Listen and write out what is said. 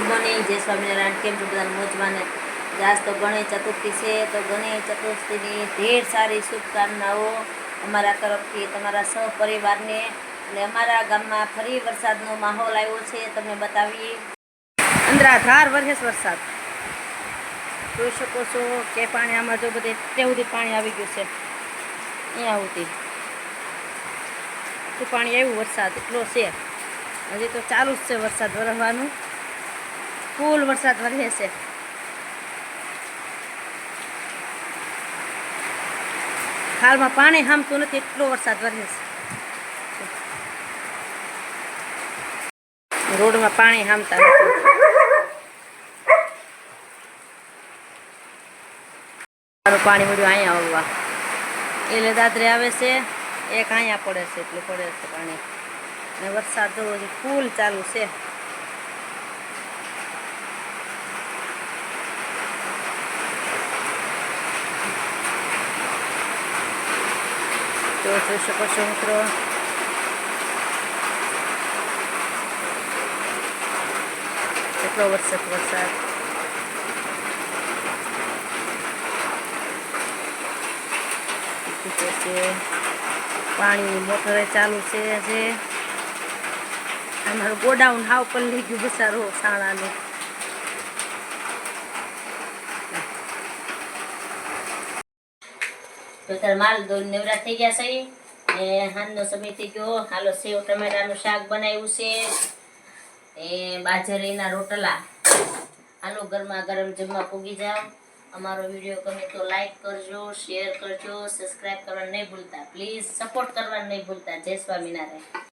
Good morning, જય સ્વામિનારાયણ। કેમ છો બધા મોજમાં ને? આજ તો ગણેશ ચતુર્થી છે, તો ગણેશ ચતુર્થીની ઢેર સારી શુભકામનાઓ અમારા તરફથી તમારા સહપરિવારને। અને અમારા ગામમાં ફરી વરસાદનો માહોલ આવ્યો છે, તમને બતાવીએ। અંધરાધાર વરસે વરસાદ જોઈ શકો છો કે પાણી આમાં જો બધે તે સુધી પાણી આવી ગયું છે, અહીંયા સુધી પાણી આવ્યું, વરસાદ એટલો છે। હજી તો ચાલુ જ છે વરસાદ વરસવાનું, ફૂલ વરસાદ વરસે છે। હાલમાં પાણી હામતું નથી, એટલો વરસાદ વરસે છે। રોડમાં પાણી હામતા નથી। પાણી મળ્યું અહીંયા આવવા, એટલે દાદરે આવે છે, એક અહીંયા પડે છે, એટલું પડે છે પાણી। અને વરસાદ તો ફૂલ ચાલુ છે। તો જોઈ શકો છો મિત્રો, કેટલો વરસાદ પાણીની મોટરે ચાલુ છે। જે અમારું ગોડાઉન હાવ પલ્લી ગયું બસારો શાળાનું। તો તાર માલ નેવરા થઈ ગયા છે ને હાંજનો સમય થઈ ગયો। હાલો સેવ ટમેટાનું શાક બનાવ્યું છે, એ બાજરીના રોટલા। હાલો ગરમા ગરમ જમવા પૂગી જાઓ। અમારો વિડીયો ગમે તો લાઈક કરજો, શેર કરજો, સબસ્ક્રાઇબ કરવાનું નહીં ભૂલતા, પ્લીઝ સપોર્ટ કરવાનું નહીં ભૂલતા। જય સ્વામિનારાયણ।